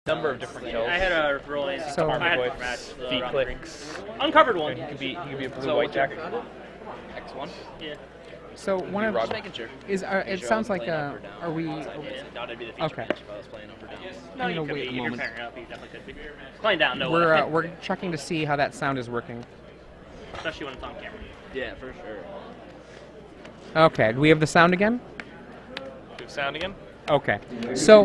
Number of different kills. I had a rolling. So I had a match. Feet clicks. Uncovered one. He could be a blue white jacket. X1? Yeah. So one of Just making sure. is it sounds like are we No, that'd be the feature okay? match if I was playing up or down. No, you gonna could wait be. a You're moment. pairing up. You definitely could be. Playing down, no way. We're checking to see how that sound is working. Especially when it's on camera. Yeah, for sure. Okay, do we have the sound again? Good sound again. Okay, so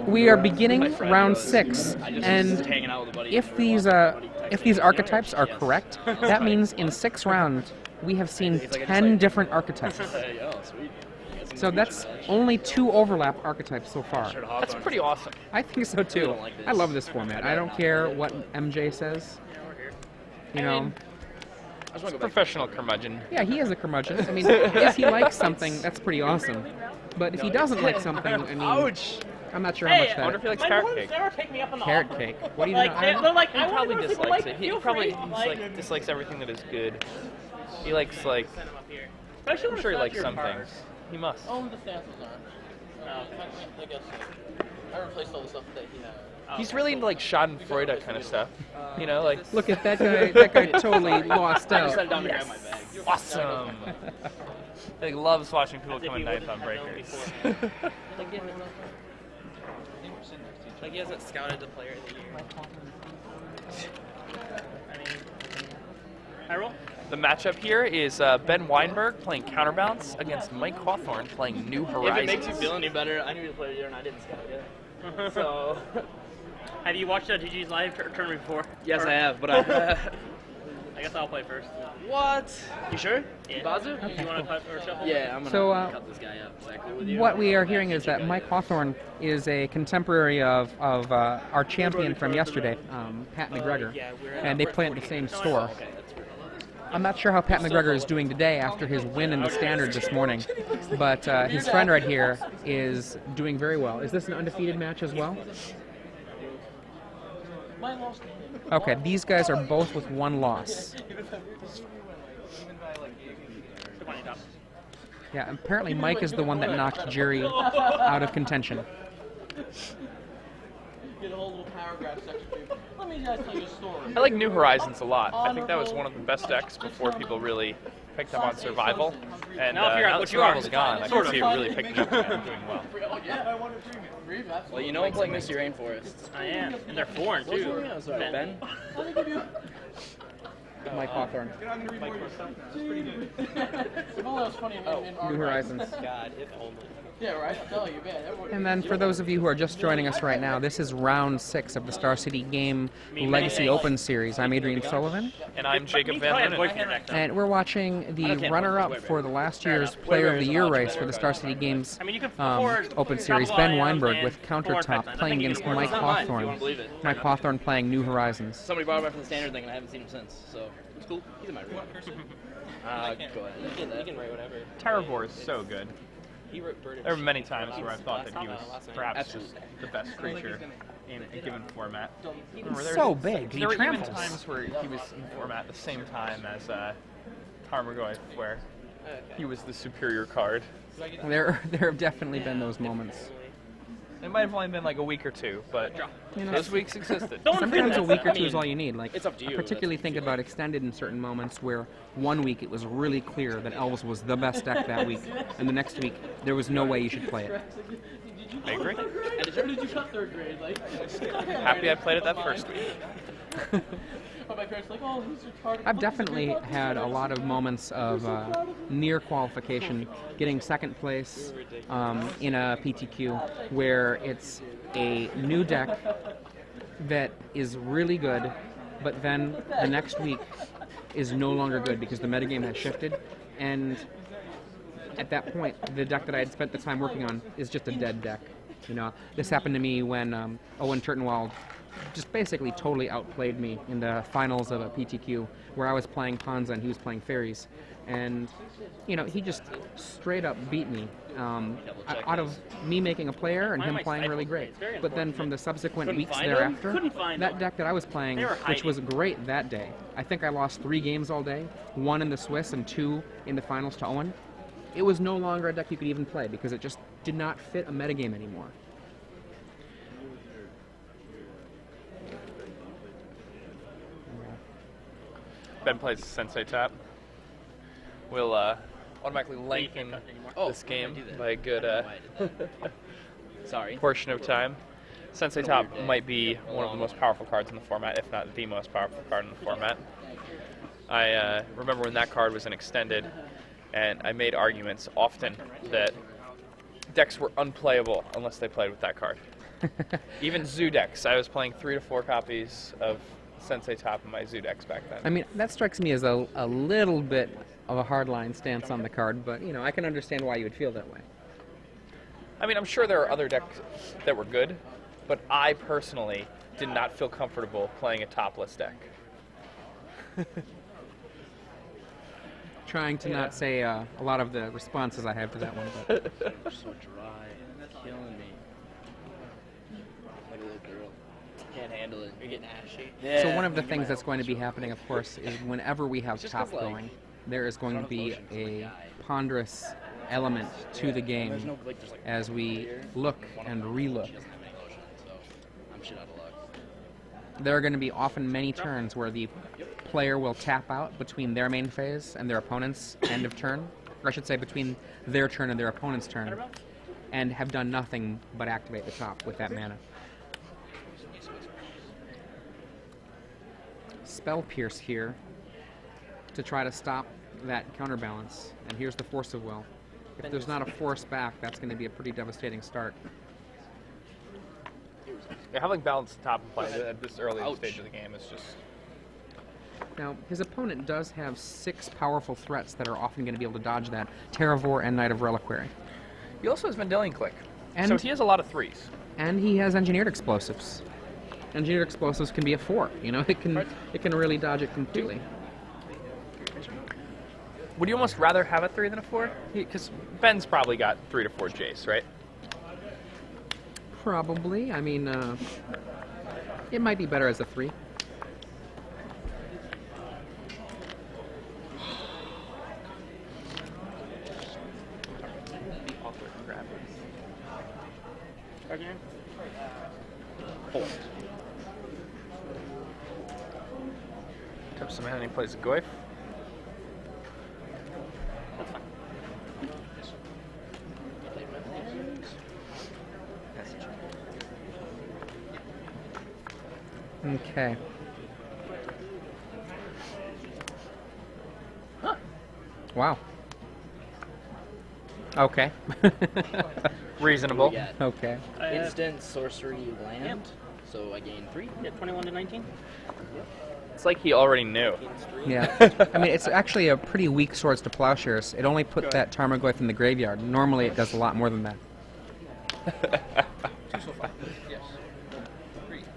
we are beginning round 6, I just and hanging out with a buddy. if these archetypes are correct, that means in 6 rounds we have seen 10 different archetypes. Oh, sweet. So that's only 2 overlap archetypes so far. That's pretty awesome. I think so too. I love this format. I don't care what MJ says. You know, Professional curmudgeon. yeah, he is a curmudgeon. I mean, if he likes something, that's pretty awesome. But if he doesn't like something, I mean, Ouch! I'm not sure how much I wonder if he that. likes My carrot boys cake. never take me up on the Carrot offer. cake. What do you Like, know? they're like, He I want probably to go to dislikes like, it. He feel probably free. dislikes everything that is good. He likes like. Especially I'm when sure he it's likes not some your things. He must. Oh, the stances are. I guess I replaced all the stuff that he had. He's really into like Schadenfreude kind of stuff. You know, like Look at that guy. That guy totally lost I just set it out. down to grab my bag. awesome. He loves watching people come in ninth on breakers. Like he hasn't scouted the player of the year. I roll. The matchup here is Ben Weinberg playing Counterbalance against Mike Hawthorne playing New If it Horizons. makes you feel any better, I knew the player of the year and I didn't scout yet. So, Have you watched GG's live tournament before? yes, Or- I have, but I. I guess I'll play first. What? You sure? Yeah. Bazu? You want to cut or shuffle? Yeah, I'm gonna So, cut this guy up. Is that cool with you? What we are hearing is that Mike Hawthorne is a contemporary of our champion from yesterday, Pat McGregor, and they play at the same store. Okay, that's great. I'm not sure how Pat McGregor is doing today after his win in the standard this morning, but his friend right here is doing very well. Is this an undefeated match as well? Okay, these guys are both with 1 loss. Yeah, apparently Mike is the one that knocked Jerry out of contention. Get a whole little paragraph section. Let me just tell you a story. I like New Horizons a lot. I think that was one of the best decks before people really picked up on Survival. And Now figure out now what that you are. Survival's gone, I Sort can of. see it really picking up and doing well. Well, you know I'm playing Misty Rainforest. I am. And they're foreign, too. Yeah, sorry, Ben. Mike Hawthorne, If only it was funny in New Horizons. God, if only. Yeah, right? I'm telling you, man. Everyone, And then for those of you who are just joining us right now, this is round 6 of the Star City Game Legacy Open Series. I'm Adrian Sullivan, And I'm Jacob You Van probably have Lunen. boyfriend deck, though. and we're watching the runner-up for the last year's Player of the Year race for the Star City Games I mean, you can afford Open Series. travel Ben items Weinberg and with forward Countertop pipelines. playing I think against you can Mike afford it. If you wanna Hawthorne. believe it. Mike Hawthorne playing New Horizons. Somebody brought him back from the standard thing and I haven't seen him since, so it's cool. He's in my room. Go ahead. you can write whatever. Terravore is so good. He wrote Bird. There were many times where I thought that he was perhaps Absolutely. just the best creature in a given format. Remember, He's so big, he There were even tramples. times where he was in format at the same time as Tarmogoyf, where he was the superior card. There have definitely been those moments. It might have only been like a week or two, but those weeks existed. Sometimes a week or two is all you need. Like, it's up to you, I particularly that's think about extended in certain moments where one week it was really clear that Elves was the best deck that week, and the next week there was no way you should play it. I agree. Or did you cut 3rd grade? Like, Happy I played it that first week. but my parents were like, oh, who's retarded? I've definitely had a lot of moments of near qualification, getting second place in a PTQ, where it's a new deck that is really good, but then the next week is no longer good because the metagame has shifted, and at that point, the deck that I had spent the time working on is just a dead deck. You know, this happened to me when Owen Turtenwald just basically totally outplayed me in the finals of a PTQ, where I was playing Ponza and he was playing Fairies, and you know, he just straight up beat me out of me making a player and him playing really great. But then from the subsequent weeks thereafter, that deck that I was playing, which was great that day, I think I lost 3 games all day, 1 in the Swiss and 2 in the finals to Owen. It was no longer a deck you could even play because it just did not fit a metagame anymore. Ben plays Sensei Top, we'll automatically lengthen this game by a good Sorry. portion of time. Sensei Top might be one of the most powerful cards in the format, if not the most powerful card in the format. I remember when that card was in Extended, and I made arguments often that decks were unplayable unless they played with that card. Even Zoo decks. I was playing 3 to 4 copies of Sensei Top in my Zoo decks back then. I mean, that strikes me as a little bit of a hardline stance on the card, but, you know, I can understand why you would feel that way. I mean, I'm sure there are other decks that were good, but I personally did not feel comfortable playing a topless deck. Trying to not say a lot of the responses I have to that one, but You're so dry. Killing me. Like a little girl. Can't handle it. You're getting ashy. Yeah. So one of the things that's going to be happening, of course, is whenever we have Just top 'cause, like, going, there is going to be lotion's a like guy. ponderous element to the game There's no, like, there's like as we here. look One of and them, relook. She doesn't have any lotion, so I'm shit out of luck. There are going to be often many turns where the player will tap out between their main phase and their opponent's end of turn, or I should say between their turn and their opponent's turn, and have done nothing but activate the top with that mana. Spell Pierce here to try to stop that counterbalance, and here's the Force of Will. If there's not a force back, that's going to be a pretty devastating start. Yeah, having balanced top and play at this early Ouch. stage of the game is just... Now, his opponent does have 6 powerful threats that are often going to be able to dodge that. Terravore and Knight of Reliquary. He also has Mendelian Click, And- so he has a lot of 3s. And he has Engineered Explosives. Engineered Explosives can be a 4, you know, it can really dodge it completely. Would you almost rather have a 3 than a 4? Because Ben's probably got 3 to 4 Jace, right? Probably. I mean, it might be better as a 3. Tip some hand, he plays a Goyf. Okay. Huh. Wow. Okay. Reasonable. Yeah. Okay. Instant sorcery land. So I gain 3. Yeah, 21 to 19. It's like he already knew. Gains 3. Yeah. I mean, it's actually a pretty weak Swords to Plowshares. It only put that Tarmogoyf in the graveyard. Normally, it does a lot more than that.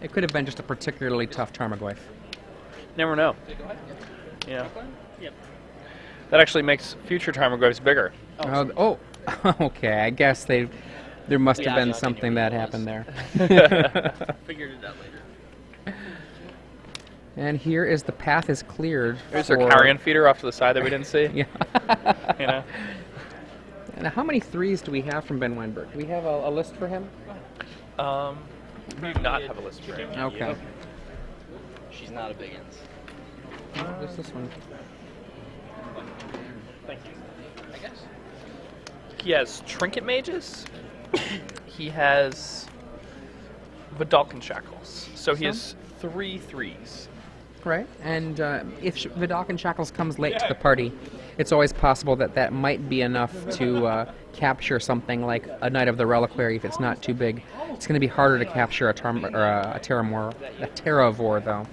It could have been just a particularly tough Tarmogoyf. Never know. Yeah. Yep. That actually makes future Tarmogoyfs bigger. Oh, okay. I guess there must have been something that happened there. Figured it out later. And here is the path is cleared. There's for... our carrion feeder off to the side that we didn't see. Yeah. You know? And how many 3s do we have from Ben Weinberg? Do we have a list for him? We do not have a list for him. Okay. She's not a big ins. Just this one. Thank you. I guess. He has Trinket Mages. He has Vidalcan Shackles. So he has 3 3s. Right. And if Vidalcan Shackles comes late to the party, it's always possible that that might be enough to capture something like a Knight of the Reliquary if it's not too big. It's going to be harder to capture a Terravore, though.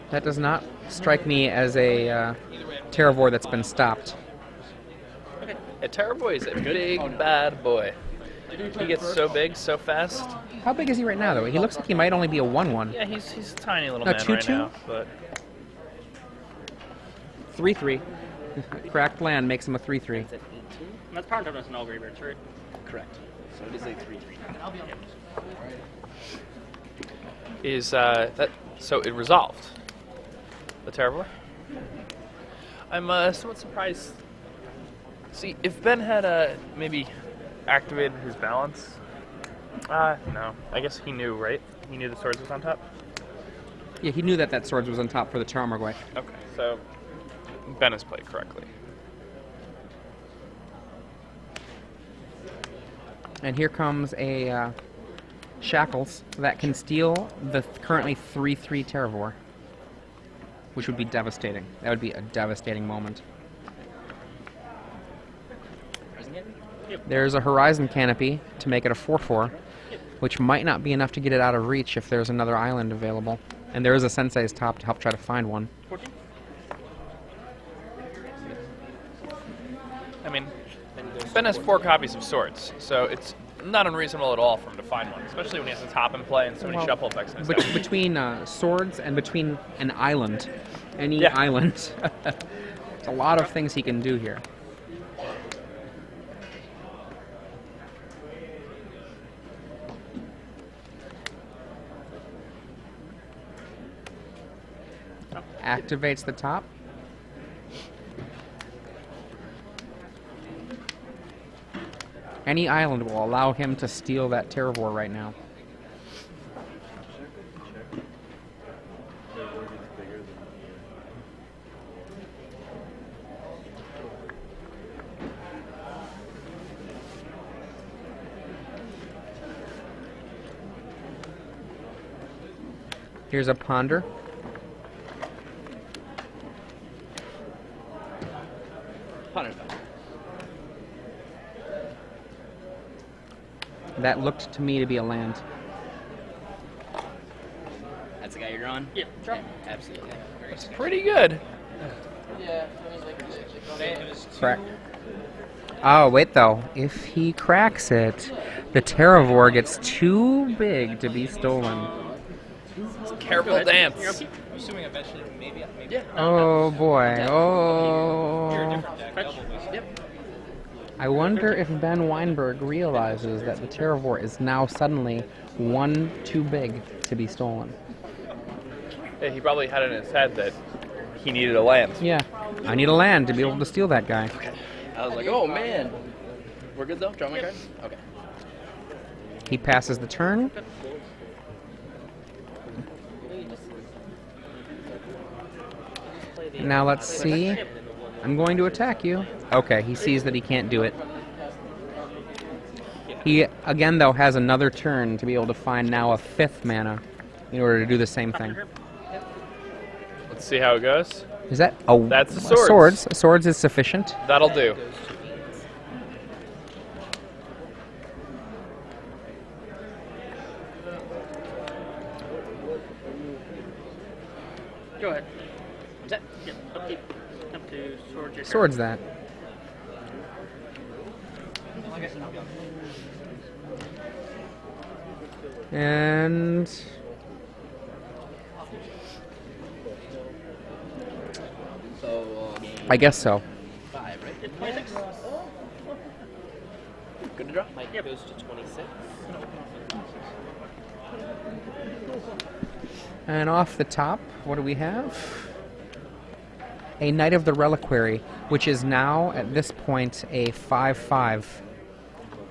That does not strike me as a Terravore that's been stopped. A Terrorboy is a big, bad boy. He gets so big, so fast. How big is he right now, though? He looks like he might only be a 1/1. Yeah, he's a tiny little No, man 2/2? right now. But 3/3. Cracked land makes him a 3/3. It's at 18? And that's part of us in all graveyards, right? Correct. So it is a 3/3. is that so? It resolved. The Terrorboy. I'm somewhat surprised. See, if Ben had maybe activated his balance, No. I guess he knew, right? He knew the swords was on top? Yeah, he knew that that swords was on top for the Tarmogoyf. Okay, so Ben has played correctly. And here comes a Shackles that can steal the currently 3/3 Terravor, which would be devastating. That would be a devastating moment. There's a Horizon Canopy to make it a 4/4, which might not be enough to get it out of reach if there's another island available. And there is a Sensei's Top to help try to find one. 14? I mean, Ben has 4 copies of swords, so it's not unreasonable at all for him to find one, especially when he has a top in play and so many Well, shuffle effects in his deck. Between swords and between an island, any Yeah. island, there's a lot of things he can do here. Activates the top. Any island will allow him to steal that Terravor right now. Here's a Ponder. Ponder. That looked to me to be a land. That's the guy you're drawing? Yeah, drop. Yeah, absolutely. Very It's pretty good. Yeah, I mean, like, it was Correct. Oh, wait though. If he cracks it, the Terravor gets too big to be stolen. Careful You're dance. okay. assuming eventually, maybe. yeah. Oh boy. Oh. Fetch. Yep. I wonder if Ben Weinberg realizes that the Terravor is now suddenly one too big to be stolen. Yeah, he probably had it in his head that he needed a land. Yeah. I need a land to be able to steal that guy. I was like, oh man. We're good though? Draw my card? Okay. He passes the turn. Now let's see. I'm going to attack you. Okay, he sees that he can't do it. He, again, though, has another turn to be able to find now a 5th mana in order to do the same thing. Let's see how it goes. Is that... Oh, That's the swords. Swords. Swords is sufficient. That'll do. Go ahead. What's that? Yeah, upkeep. Up to sword your Swords that. And... So, I guess so. 5, right? Hit 26. Good to draw? Mike goes to 26. And off the top, what do we have? A Knight of the Reliquary, which is now, at this point, a 5/5.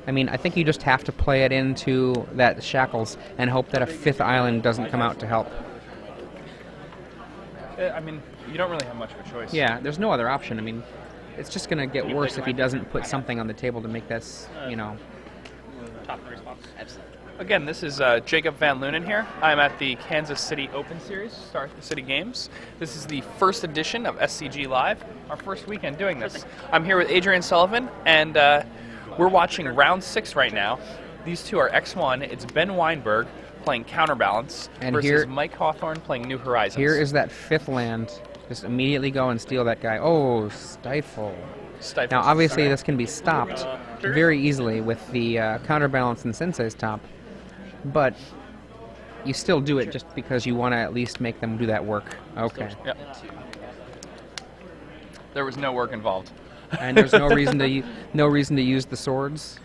I mean, I think you just have to play it into that Shackles and hope that a 5th island doesn't come out to help. I mean, you don't really have much of a choice. Yeah, there's no other option. I mean, it's just going to get worse if he doesn't put something on the table to make this, you know... Top of response. Absolutely. Again, this is Jacob Van Lunen here. I'm at the Kansas City Open Series, Start the City Games. This is the first edition of SCG Live, our first weekend doing this. I'm here with Adrian Sullivan, and we're watching round 6 right now. These two are X1. It's Ben Weinberg playing Counterbalance And versus here- Mike Hawthorne playing New Horizons. Here is that 5th land. Just immediately go and steal that guy. Oh, Stifle. Stifle. Now, obviously, this can be stopped very easily with the Counterbalance and Sensei's Top, but you still do it just because you want to at least make them do that work. Okay. Yep. There was no work involved. And there's no reason to no reason to use the swords.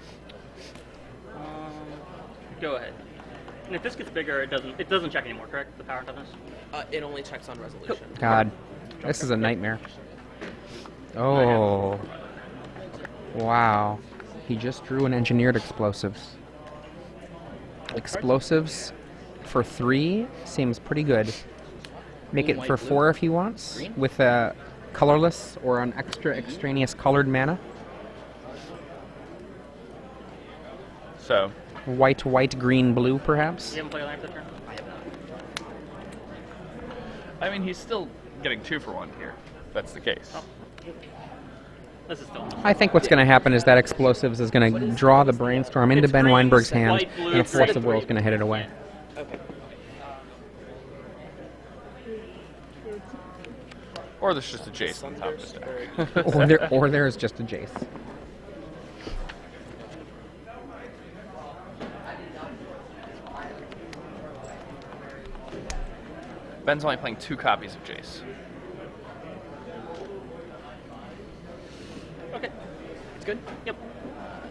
Go ahead. And if this gets bigger, it doesn't check anymore, correct? The power toughness. It only checks on resolution. God, this is a nightmare. Oh. Wow. He just drew an engineered explosives. Explosives for 3 seems pretty good. Make it for 4 if he wants, with a colorless or an extra extraneous colored mana. So, White, white, green, blue, perhaps. You haven't played Life this turn? I have not. I mean, he's still getting 2 for 1 here. If that's the case. Oh. This is still. I think what's going to happen is that Explosives is going to draw the Brainstorm into It's Ben green, Weinberg's hand, white, blue, and a Force red. of Will is going to hit it away. Okay. Or there's just a Jace on top of the deck. or there's just a Jace. Ben's only playing 2 copies of Jace. Okay. It's good? Yep.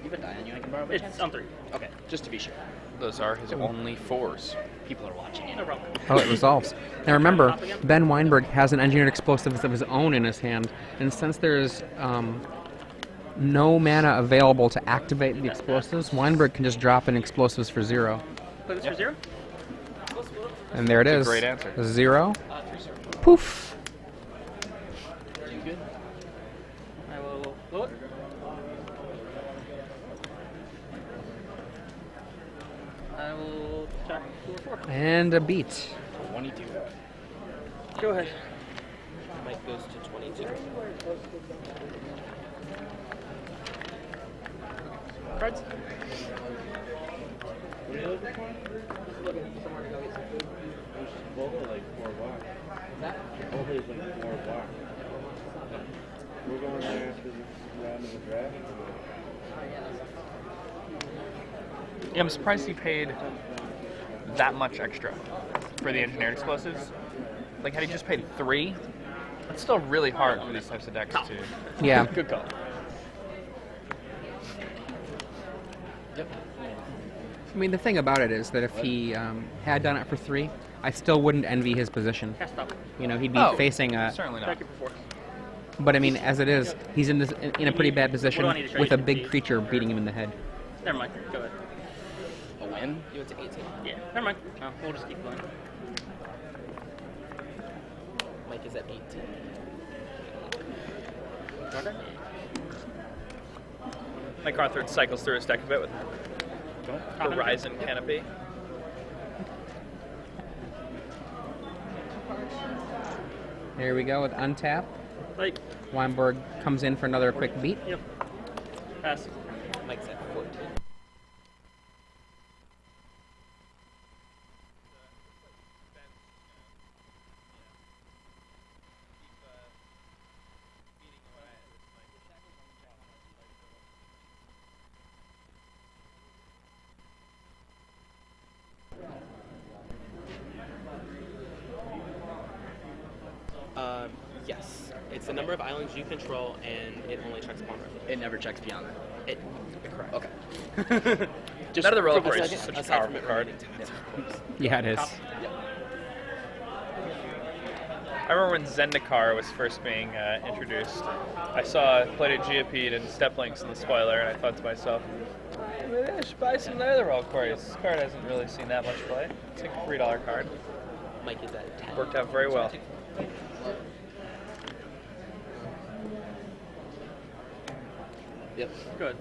You have a die on you I can borrow by It's chance? on 3. Okay, just to be sure. Those are his only 4s. People are watching it. No problem. Oh, it resolves. Now remember, Ben Weinberg has an Engineered Explosives of his own in his hand, and since there's no mana available to activate the Explosives, Weinberg can just drop in Explosives for 0. Play this for 0? And there it That's is. a great answer. 0. Poof. You good? I will blow it. I will attack 2 or 4. And a beat. 22. Go ahead. Mike goes to 22. Cards? We're going there after this round of the draft. Yeah, I'm surprised he paid that much extra for the Engineered Explosives. Like, had he just paid 3, it's still really hard for these types of decks to... Yeah. Good call. Yep. I mean, the thing about it is that if he had done it for 3, I still wouldn't envy his position. Cast up. You know, he'd be Oh, facing a... Certainly not. Attack you for 4. But I mean, as it is, he's in a pretty bad position What do I need to show with you? a big creature beating him in the head. Never mind. Go ahead. A win? You went to 18. Yeah, never mind. No, we'll just keep going. Mike is at 18. Jordan? Mike Hawthorne cycles through his deck a bit with Top Horizon Canopy. There we go with untap. Like, Weinberg comes in for another quick beat. yep. Pass. Mike's at 14. Yes. It's the number of islands you control, and it only checks upon resident. It never checks beyond that. It, correct. Okay. None of the for a Reliquary is second, such a aside powerful from it card. remaining tapped, of course. Yeah, it is. I remember when Zendikar was first being introduced. I played at Geopede and Step Links in the spoiler, and I thought to myself, maybe I should buy some Nether Reliquaries. This card hasn't really seen that much play. It's like a $3 card. Mike is at 10. Worked out very well. Yep. Good.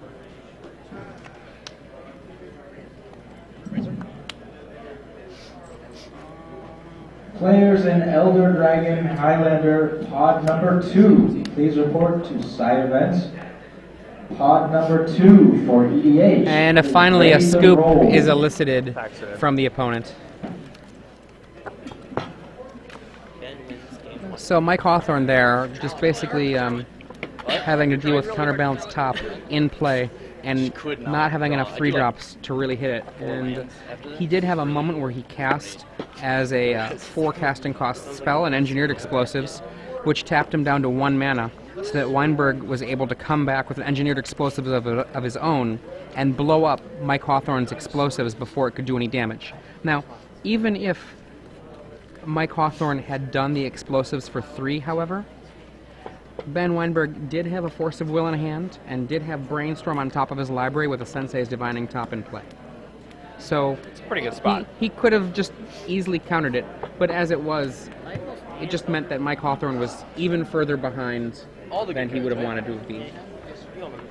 Players in Elder Dragon Highlander pod number 2, please report to side events. Pod number 2 for EDH. And is finally, a ready to scoop roll. is elicited Accident. from the opponent. Ben wins game 1. So Mike Hawthorne there, just basically having to deal with counterbalance top in play and not having enough 3-drops to really hit it. And he did have a moment where he cast as a 4 casting cost spell, an Engineered Explosives, which tapped him down to 1 mana, so that Weinberg was able to come back with an Engineered Explosives of his own and blow up Mike Hawthorne's Explosives before it could do any damage. Now, even if Mike Hawthorne had done the Explosives for 3, however, Ben Weinberg did have a Force of Will in hand and did have Brainstorm on top of his library with a Sensei's Divining Top in play. So It's a pretty good spot. he could have just easily countered it, but as it was, it just meant that Mike Hawthorne was even further behind All the than good he would have cards, wanted to be.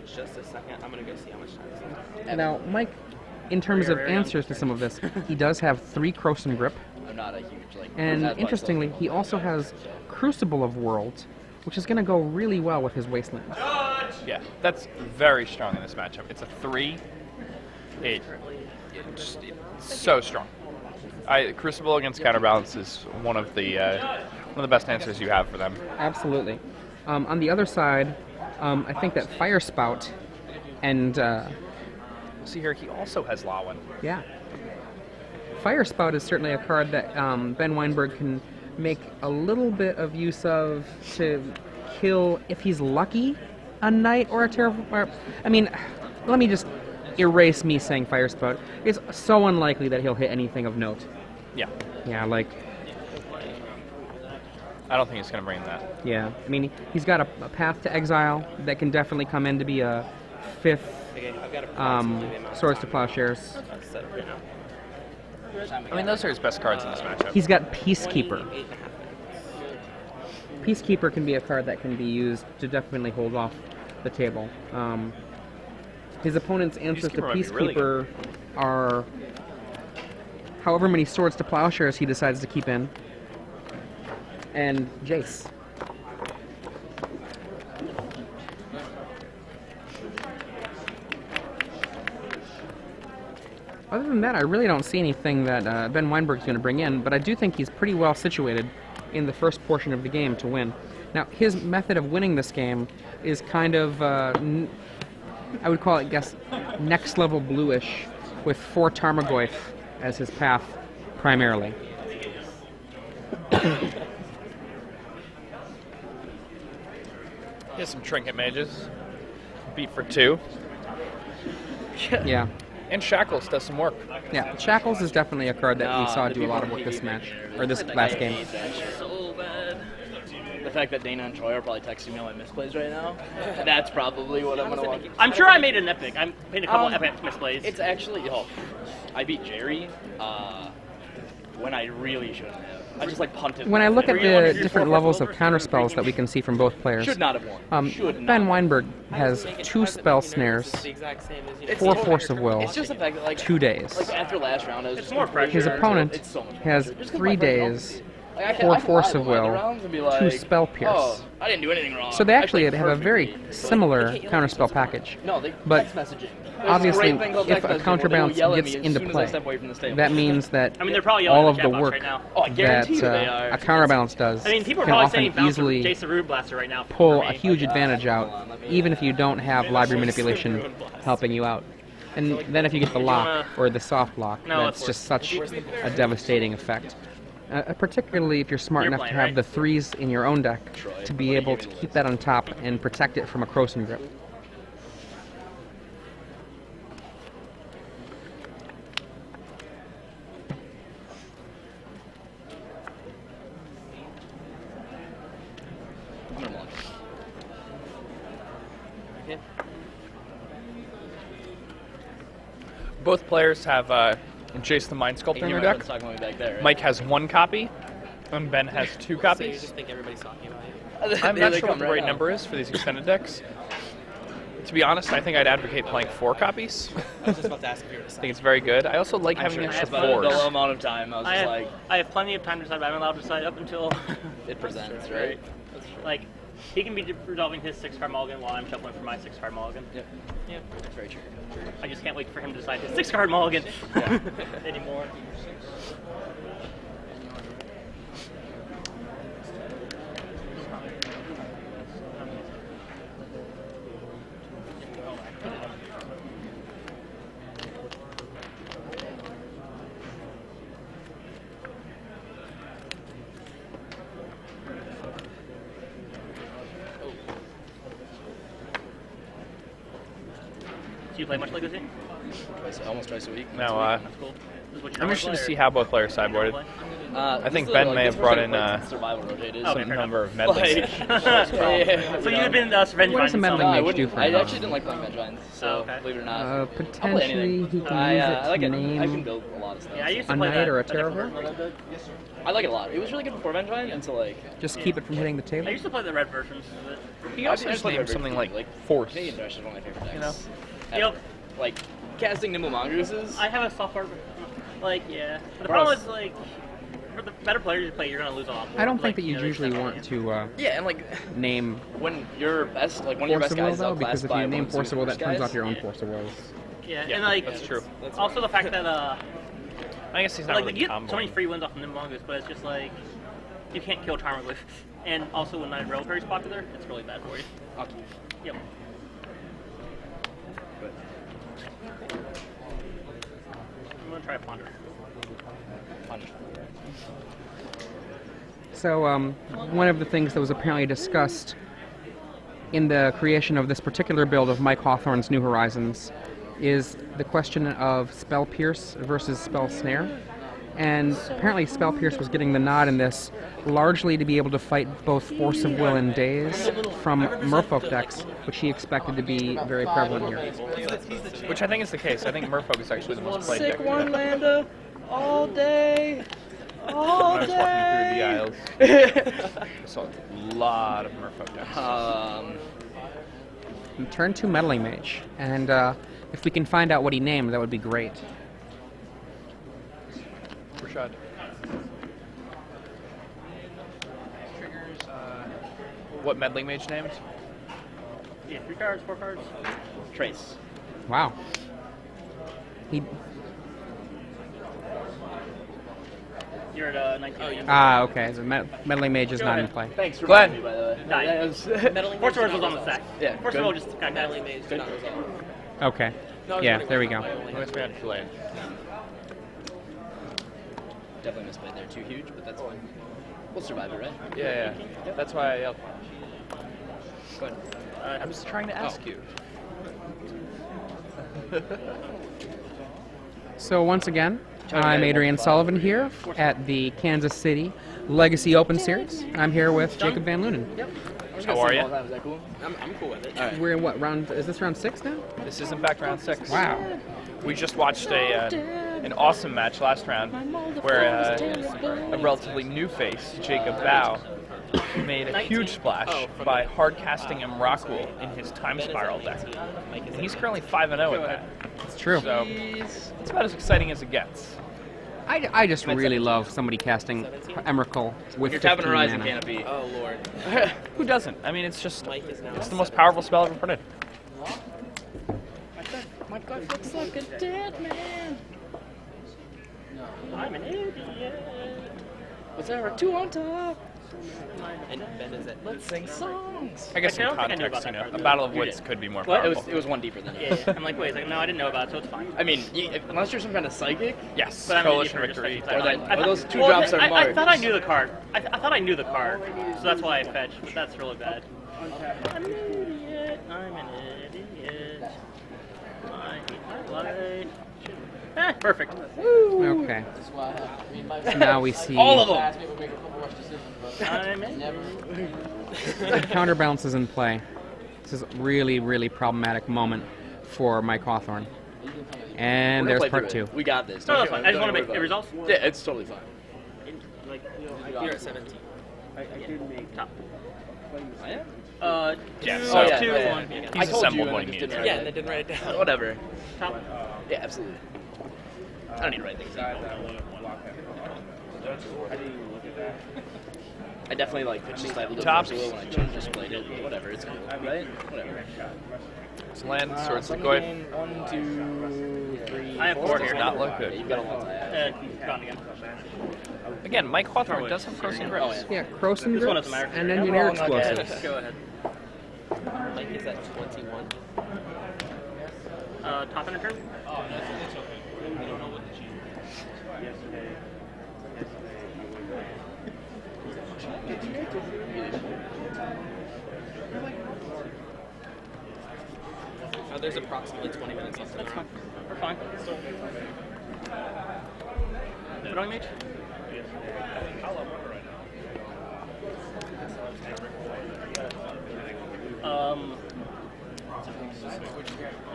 Just a second. I'm gonna go see how much time is left. Now, Mike, in terms of Very young. answers to some of this, he does have 3 Croson Grip, I'm not a huge like. and that's why interestingly, it's he also has Crucible of Worlds, which is going to go really well with his Wasteland. Yeah, that's very strong in this matchup. It's a 3. It's so strong. Crucible against Counterbalance is one of the best answers you have for them. Absolutely. On the other side, I think that Fire Spout and See here, he also has Lawin. yeah, Fire Spout is certainly a card that Ben Weinberg can make a little bit of use of to kill, if he's lucky, a Knight or a Terraform. I mean, let me just erase me saying Fire Spout. It's so unlikely that he'll hit anything of note. Yeah, Yeah, like, I don't think he's going to bring that. yeah. I mean, he's got a Path to Exile that can definitely come in to be a 5th Okay, I've got approximately the amount of Swords to time Plowshares. set up right now. I mean, those are his best cards in this matchup. He's got Peacekeeper. 28.5 minutes. Peacekeeper can be a card that can be used to definitely hold off the table. His opponent's answers to Peacekeeper might be really Peacekeeper are however many Swords to Plowshares he decides to keep in, and Jace. Other than that, I really don't see anything that Ben Weinberg's going to bring in, but I do think he's pretty well situated in the first portion of the game to win. Now, his method of winning this game is kind of, I would call it, next level bluish, with 4 Tarmogoyf as his path primarily. He has some Trinket Mages. Beat for 2. Yeah. And Shackles does some work. Yeah, Shackles is definitely a card that we saw do a lot of work this match, or this last game. so bad. The fact that Dana and Troy are probably texting me on my misplays right now, that's probably what I'm gonna watch. I'm sure I made an epic. I made a couple epic misplays. It's actually, I beat Jerry when I really shouldn't have. I just punted. When I look at Were you on the your different 4-4 levels of versus counterspells that we can see from both players, Should not have won. Should not. Ben Weinberg has Make it 2 surprising spell that he knows snares, it's the exact same as you. It's 4 so- Force of Will, It's just the fact that 2 days. after last round, I was It's just more pressure. His opponent It's so much has pressure. Just 'cause 3 my friend days, Like, I can- 4 I can Force lie of the other Will, rounds and be 2 like, Spell Pierce. Oh, I didn't do anything wrong. So they actually Actually, have a very perfectly, but similar Like, counterspell package. No, they But text messaging. obviously, There's a great thing called if text a messaging where they will counterbalance yell at gets me as into soon as I play, step away from this table. that means that I mean, they're probably yelling all in of the the chat box work right now. Oh, I that guarantee you they are. a counterbalance does I mean, people are can probably often saying bounce easily Jason Rude Blaster right now. pull for a me. huge advantage out, even if you don't have library manipulation helping you out. And then if you get the lock or the soft lock, No, that's it's just such a devastating effect. Particularly if you're smart You're enough to playing, have right? the 3s in your own deck to be able to keep that on top and protect it from a Croson Grip. I'm gonna launch. Both players have Jace the Mind Sculptor in You their might deck. talk about me back there, right? Mike has 1 copy, and Ben has 2 So you copies. just think everybody's talking about you? I'm There not they sure come what the right right now. number is for these extended decks. To be honest, I think I'd advocate playing 4 copies. I was just about to ask if you were I think deciding. it's very good. I also like I'm having sure the I extra have a dull 4s. amount of time. I was just like, I have plenty of time to decide, but I'm allowed to decide up until it presents, right? like he can be resolving his 6-card mulligan while I'm shuffling for my 6-card mulligan. Yep. Yeah, that's very true. I just can't wait for him to decide his 6-card mulligan anymore. Do you play much Legacy? Almost twice a week. Now, That's cool. Is what you I'm normally interested to play, see or how both players you normally sideboarded. play? I think Ben may have brought in survival rotated. Okay, some fair number enough. of meddling. Yeah. So you've been Revenge What does a Vines meddling No, I mage wouldn't. do for I him? actually didn't like playing Vengevines, so okay. believe it or not. I'll play Potentially, anything. he can I use it like to it. I can name build a lot of stuff. Yeah, I used to a play knight that. or a a different terror. version. I like it a lot. It was really good before Vengevine until like. Just keep it from hitting the I table. used to play the red versions of it. He also just named something like Force. Canadian Thresh is one of my favorite decks. You know? Yep. Like casting Nimble Mongooses. I have a software, like, yeah. But the problem is, like, for the better players you play, you're gonna lose a lot. I don't like, think that you know, usually there's want to Yeah, and like name when your best, like one of your Force best of Will, guys is though, because if outclassed you by name one Force of Will, that super turns guys. off your own Yeah. Force of Wills. Yeah, Yeah, and like that's true. Also the fact that I guess he's not like really you get so many comboing. free wins off of Nimmongoose, but it's just like you can't kill Charmaglyph. And also when Night Reliquary is popular, it's really bad for you. Okay. Yep. I'm gonna try a Ponder. So, one of the things that was apparently discussed in the creation of this particular build of Mike Hawthorne's New Horizons is the question of Spell Pierce versus Spell Snare. And apparently Spell Pierce was getting the nod in this largely to be able to fight both Force of Will and Daze from Merfolk decks, which he expected to be very prevalent here. Which I think is the case. I think Merfolk is actually the most played deck. Landa all day. When I was walking through the aisles, I saw a lot of Merfolk decks. And turn 2 Meddling Mage. And if we can find out what he named, that would be great. Rashad. Triggers. What meddling mage named? Yeah, 3 cards, 4 cards. Trace. Wow. He You're at 19. okay. So Meddling Mage is Go not ahead. in play. Thanks for Glenn. reminding me, by the way. Nice. That was- Force of Will was on the stack. Yeah, Force of good. Will just got Meddling that. Mage did not resolve. Okay. Yeah, there we go. I guess we had Kool-Aid. Definitely misplayed there. Too huge, but that's fine. We'll survive it, right? Yeah. That's why I yelled. Go ahead. I was trying to ask you. So once again, I'm Adrian Sullivan here at the Kansas City Legacy Open Series. I'm here with Jacob Van Lunen. How are you? Is that cool? I'm cool with it. All right. We're in what round? Is this round 6 now? This is in fact round 6. Wow. We just watched an awesome match last round where a relatively new face, Jacob Bao, made a huge splash by hard casting Emrakul in his Time Spiral deck. And he's currently 5-0 with that. It's true. So it's about as exciting as it gets. I just really love somebody casting Emrakul with You're tapping 15 Horizon mana. Canopy. Oh lord. Who doesn't? I mean, it's just Mike is now. it's the most powerful spell ever printed. My God, looks like a dead man. I'm an idiot. Was there a 2 on top? And Ben is it. Let's sing songs. I guess I in don't think I knew context, about that a card. Battle of You Wits did. could be more What? powerful. It was one deeper than Yeah, that. I'm like, wait, it's like, no, I didn't know about it, so it's fine. I mean, unless you're some kind of psychic, Yes, But I mean, Coalition if you're Victory. just Or like, that- or those 2 well, drops are I marked. thought I knew the card. I thought I knew the card, so that's why I fetched. But that's really bad. I'm an idiot. I'm an idiot. I hate my life. Perfect. Okay. So now we see all of them. I'm an idiot. counterbalance is in play. This is a really, really problematic moment for Mike Hawthorne. And We're gonna there's play part through 2. it. We got this. No, that's fine. I just Don't want to worry make about the it. results. Yeah, it's totally fine. You're at 17. Top. I am? Yeah, Two, so- yeah, two, yeah. one. He's I told assembled you what and he I just needs. didn't Yeah, write and they it. didn't write it down. Whatever. Top. Yeah, absolutely. I don't need to write things down. I definitely like pitched this title to Top. Force of Will when I just played it. Whatever, it's cool, right? Whatever. It's land, Swords of Goy. 1, 2, 3. I have 4 here. Does not look Yeah, good. you've got a long time. Gone again. Again, Mike Hawthorne does have Frozen Oh, Grips. Yeah, Croson This one Grips doesn't matter. and I'm Engineer wrong again. Explosives. Go ahead. Mike is at 21. Top and a turn. There's approximately 20 minutes left in the round. We're fine. Throwing mage?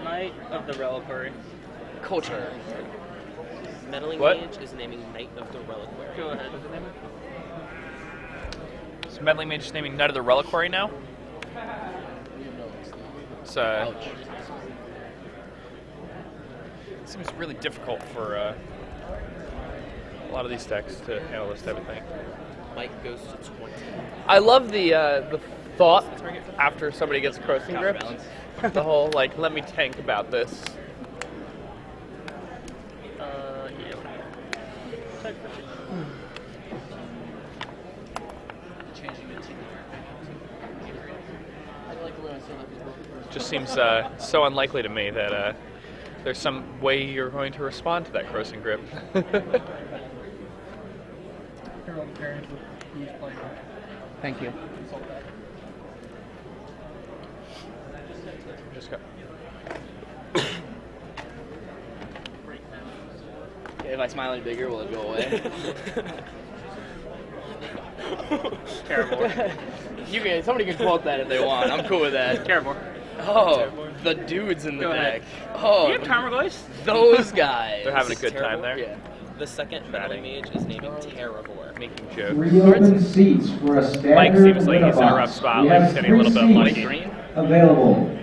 Knight of the Reliquary. Culture. Meddling What? Mage is naming Knight of the Reliquary. Go ahead. Is Meddling Mage naming Knight of the Reliquary now? It's, it seems really difficult for a lot of these decks to handle this type of thing. Mike goes to 20. I love the thought after somebody gets crossing grip. The whole, like, let me think about this. Yeah. Just seems so unlikely to me that there's some way you're going to respond to that crossing grip. Thank you. Just go. If I smile any bigger, will it go away? Terrible. You can. Somebody can quote that if they want. I'm cool with that. Terrible. Oh, the dudes in the Go deck. ahead. Oh, Do you have Tarmogoyf? those guys. They're having a good time there. Yeah. The second Meddling Mage is naming Terravore. Making jokes. 3 open seats for a standard Mike seems like he's in a Winnabox. rough spot, We like have sitting a little 3 bit seats lucky. available.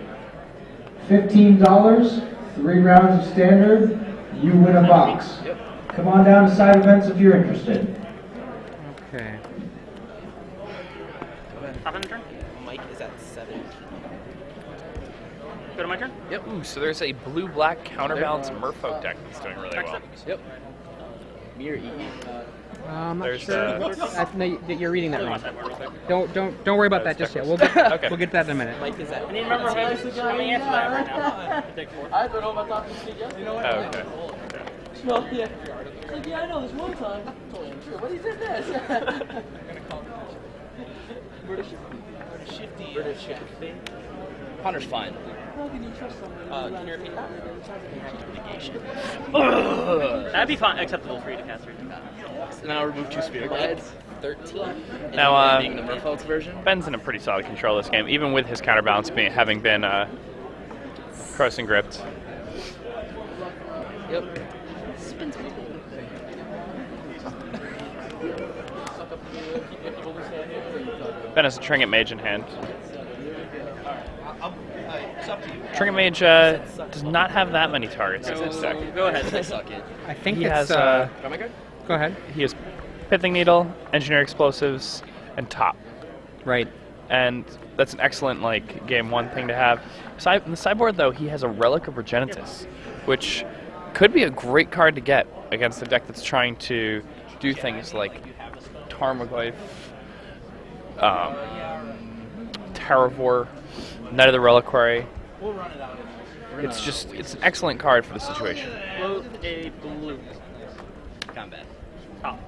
$15, 3 rounds of standard, you win a box. Yep. Come on down to side events if you're interested. Okay. Top of the turn? Mike is at 17. Go to my turn? Yep. Ooh, so there's a blue-black counterbalance Merfolk deck that's doing really well. Yep. Mirror E. I'm not There's sure. No, you're reading that Really wrong. want that word real quick. Don't worry about that just yet. We'll get Okay. we'll get to that in a minute. Mike is at I need to remember how many answers I have right now. Take 4. I don't know about talking to Steve yesterday. Oh, okay. Well, yeah. It's like, yeah, I know, there's one time. Totally untrue. What he said this? British shifty. Hunter's fine. How can you trust someone? can you repeat that? That'd be fine, acceptable for you to cast her. So now remove 2 Spirit Guides. 13. Now, Being the Merfolk's version. Ben's in a pretty solid control of this game, even with his counterbalance having been crossing gripped. Yep. Ben has a Trinket Mage in hand. Trinket Mage does not have that many targets in his deck. Go ahead. They suck it. I think He it's. has Got my card? Go ahead. he has Pithing Needle, Engineer Explosives, and Top. Right. And that's an excellent game 1 thing to have. In the sideboard though, he has a Relic of Regenitus, which could be a great card to get against a deck that's trying to do things like Tarmogoyf, Terravore, Knight of the Reliquary. It's an excellent card for the situation. Float a blue. Combat. Top.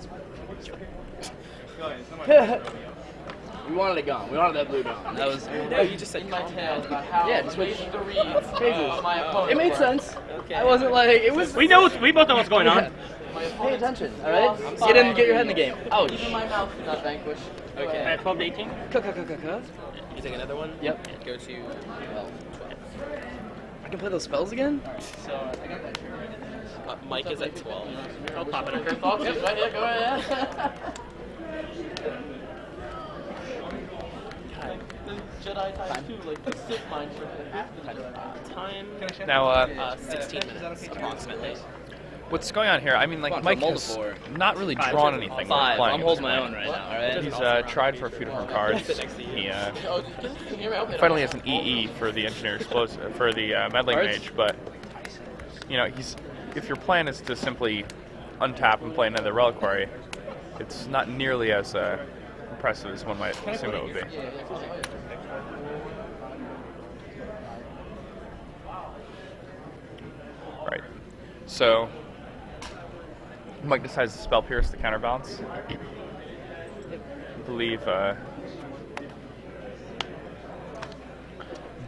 We wanted it gone. We wanted that blue gone. That was. No, you just said In my tail about how Yeah, just switch the reads my opponent. It made sense. I wasn't like it was. We both know what's going on. Pay attention, all right? Get in, get your head in the game. Ouch. Even my mouth did not vanquish. I have 12 to 18. You take another one? Yep. Go to 12. I can play those spells again? Mike is at 12. I'll pop it in. Thoughts? Right, yeah, go ahead. The Jedi type 2, like the Sith mind trick. Time? Now, 16 minutes, approximately. what's going on here? I mean, Come on, Mike roll has the 4. not really Five. drawn anything. when 5. playing I'm at holding this my point. own right now, all right? He's tried for a few different cards. He Oh, can you hear me? I hope they finally don't- has an EE for the Engineer Explosive for the Meddling Cards? Mage, but if your plan is to simply untap and play another Reliquary, it's not nearly as impressive as one might assume it would be. Right. So Mike decides to Spell Pierce the counterbalance. I believe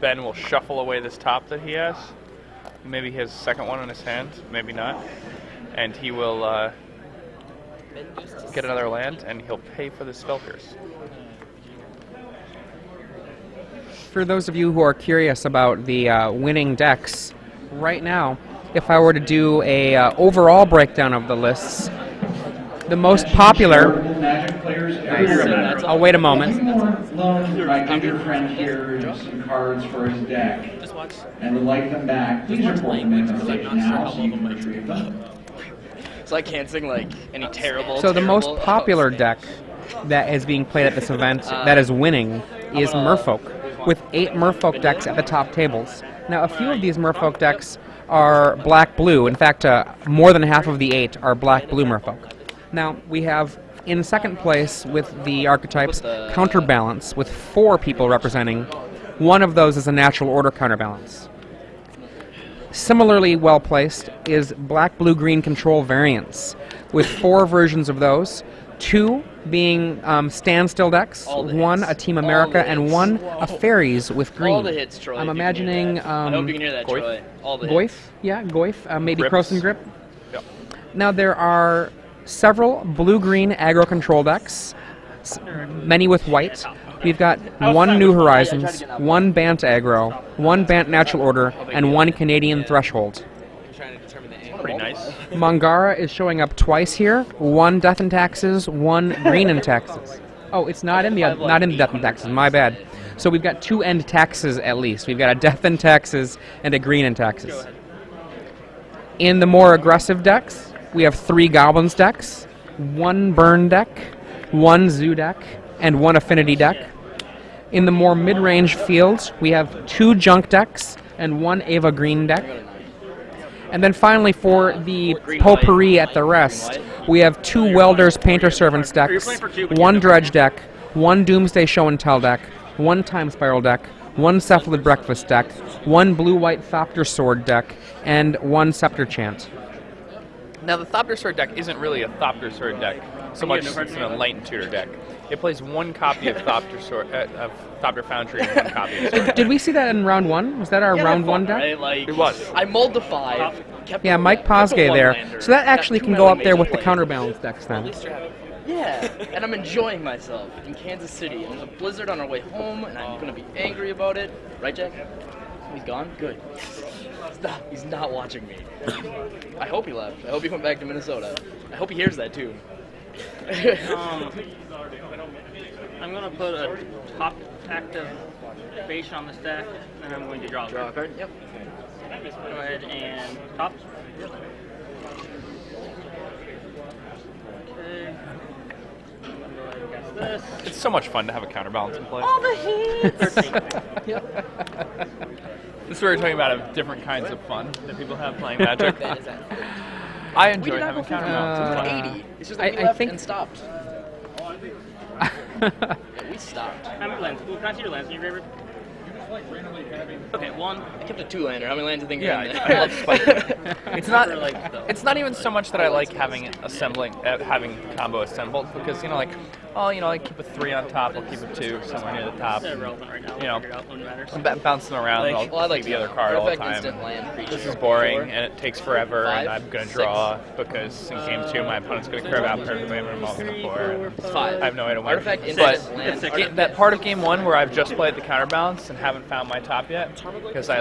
Ben will shuffle away this top that he has. Maybe he has a second one in his hand, maybe not. And he will get another land, and he'll pay for the spell pierce. For those of you who are curious about the winning decks, right now, if I were to do a overall breakdown of the lists, the most popular... Magic players everywhere. I'll wait a moment. My ginger friend here is some cards for his deck and would like them back. Please report them in the stage now so you can retrieve them. So I can't sing like any terrible. So the most popular deck that is being played at this event that is winning is Merfolk, with 8 Merfolk decks at the top tables. Now, a few of these Merfolk decks are black-blue. In fact, more than half of the 8 are black-blue Merfolk. Now, we have in second place with the archetypes Counterbalance, with 4 people representing. One of those is a natural order Counterbalance. Similarly well placed is black-blue-green Control Variants, with 4 versions of those. 2 being standstill decks, 1 a Team America, and 1 a Fairies with green. All the hits, Troy. I'm imagining I hope you can hear that, Goyf? Troy. All the Goyf, hits. yeah, Goyf, maybe Grips. Croson Grip. Yep. Now there are several blue-green aggro control decks, many with white. We've got 1 New Horizons, 1 Bant aggro, 1 Bant natural order, and 1 Canadian Threshold. Pretty nice. Mangara is showing up twice here. 1 Death and Taxes, 1 Green and Taxes. Oh, it's not in the Death and Taxes. My bad. So we've got 2 end taxes at least. We've got a Death and Taxes and a Green and Taxes. In the more aggressive decks, we have 3 Goblins decks, 1 Burn deck, 1 Zoo deck, and 1 Affinity deck. In the more mid-range fields, we have 2 Junk decks and 1 Ava Green deck. And then finally, for the potpourri at the rest, we have 2 Welders Painter Servants decks, 1 Dredge deck, 1 Doomsday Show and Tell deck, 1 Time Spiral deck, 1 Cephalid Breakfast deck, 1 Blue-White Thopter Sword deck, and 1 Scepter Chant. Now, the Thopter Sword deck isn't really a Thopter Sword deck so much as it's an Enlightened Tutor deck. It plays 1 copy of Thopter Sword, of Thopter Foundry, and 1 copy of Sword. Did we see that in round 1? Was that our round 1 deck? Right? Like, It was. I mulled the 5. Kept Yeah, the- Mike kept the Posgay there. one-lander, So that got actually 2 can go up there Metal with the Mage counterbalance decks then. Yeah, and I'm enjoying myself in Kansas City. And there's a blizzard on our way home, and I'm gonna be angry about it. Right, Jack? He's gone? Good. He's not watching me. I hope he left. I hope he went back to Minnesota. I hope he hears that too. I'm going to put a top active base on this deck, and I'm going to draw a Draw a card. card? Yep. Go ahead and top. Okay. I'm going to go ahead and cast this. It's so much fun to have a counterbalance in play. All the hits! 13. This is where we're talking about different kinds of fun that people have playing Magic. I We enjoy did not having go 50. counterbalance in We play. went 80. It's just that we I left think- and stopped. Yeah, we stopped. How many lands? Can I see your lands in your graveyard? Okay, 1. I kept a 2-lander. How many lands do you think Yeah, are in I there? love spiking. It's not. For, like, the- It's not even so much that I like having having the combo assembled, because I keep a 3 on top, I'll keep a 2 somewhere near the top. It's irrelevant right now. You know, Figure it out when it matters. I'm bouncing around. Like, And well, I I'll like take the other card all the Artifact time. instant land creature. This is boring, 4. and it takes forever, and 5, I'm gonna 6. draw because in game 2 my opponent's gonna curve out perfectly, and I'm all gonna 4. It's 5. I have no way to win. Artifact But instant land. that part of game 1 where I've just played the counterbalance and haven't found my top yet, because I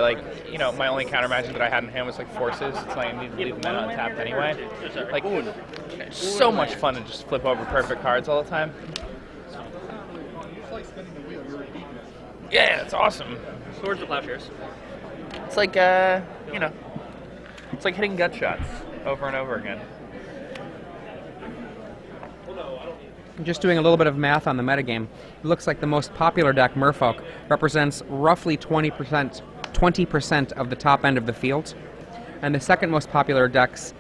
my only counter magic that I had in hand was like forces. It's like I need to leave them untapped anyway. Like, it's so much fun to just flip over perfect cards all the time. Yeah, it's awesome. Swords to plowshares. It's like it's like hitting gut shots over and over again. Just doing a little bit of math on the metagame, it looks like the most popular deck, Merfolk, represents roughly 20% of the top end of the field. And the second most popular decks,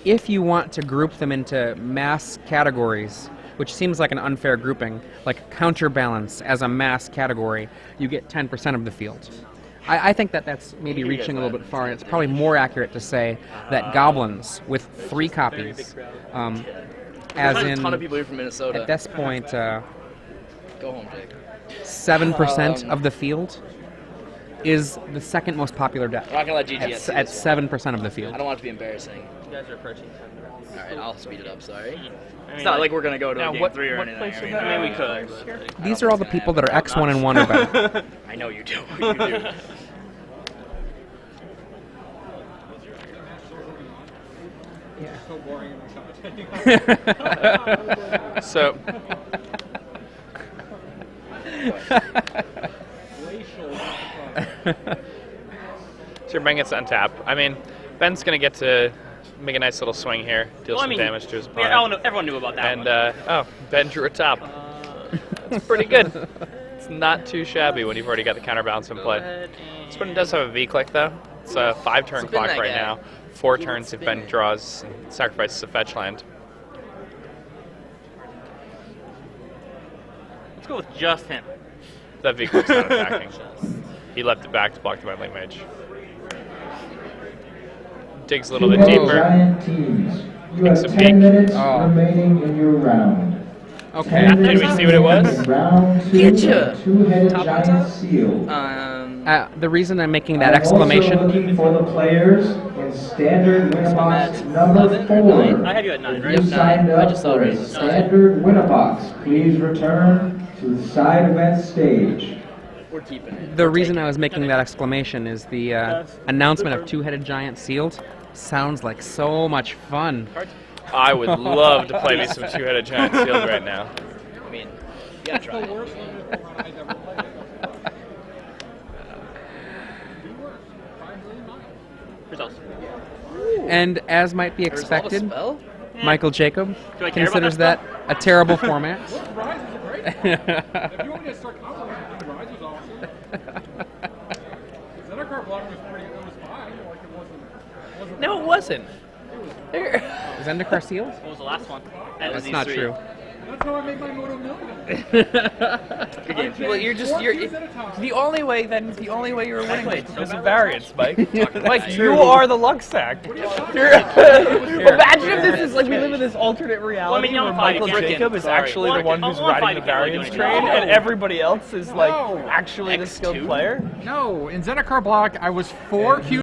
if you want to group them into mass categories, which seems like an unfair grouping, like counterbalance as a mass category, you get 10% of the field. I think that's maybe reaching a little bit far. It's probably more accurate to say that goblins with 3 copies, as There's a in, ton of people here from Minnesota. at this point, Go home, Jake. 7% of the field. is the second most popular deck I'm not gonna let GG at 7% of the field. I don't want it to be embarrassing. You guys are approaching 10 All right, I'll speed it up. Sorry. I mean, It's not like we're gonna go to a game what- 3 or what anything. place I mean, is that? I mean, we could. These are all the people that are X1 and 1 or better. I know you do. You do. So, so you're bringing it to untap. I mean, Ben's gonna get to make a nice little swing here, deal Well, I some mean, damage to his opponent. Yeah, everyone knew about that. And one. oh, Ben drew a top. That's pretty good. It's not too shabby when you've already got the counterbalance in Go play. ahead This one does have a V click though. It's a 5-turn Spin clock that right guy. now. 4 Keep it turns if Ben spinning. draws and sacrifices a fetch land. Let's go with just him. That V click's not attacking. He left it back to block the Wendling Mage. Digs a little bit Two-headed deeper. giant teams. You have Makes a 10 peek. minutes Oh. remaining in your round. Okay. 10 Did we minutes see what it was? remaining in Round 2, Getcha. two-headed Top on giant top? seal. The reason I'm making that I'm also exclamation, looking for the players in standard Winnabox at number 11 or 4. 9? I had you at 9, If right? you Yep, signed 9. I up just saw for it a was 9. standard Winnabox, please return to the side event stage. We're keeping it. the We're reason taking I was making that exclamation is the announcement of two-headed giant sealed sounds like so much fun. I would love to play me some 2-headed giant sealed right now. it. I mean, you gotta try. Results. And as might be Resolve a expected, spell? Michael Jacob Do I care about considers that that a terrible format. Rise is a great one. If you want me to start complimenting, Rise was awesome. Zendikar block was pretty, it was fine. Like it wasn't No, it wasn't. Zendikar sealed? What was the last one? That's not true. That's how I make my Moto Million. Good game. Well, you're Keys at a time. the only way you're winning played is so because of bad. variance, Mike. Mike, about? you are the luck sack. Imagine if this is like we live in this alternate reality Well, I mean, you where don't fight, Michael you can't- Jacob is Sorry. actually the Well, one I who's won't riding fight, the you can't really do variance anything. train, and everybody else is like No. actually the skilled player. No, in Zendikar block, I was 4 Q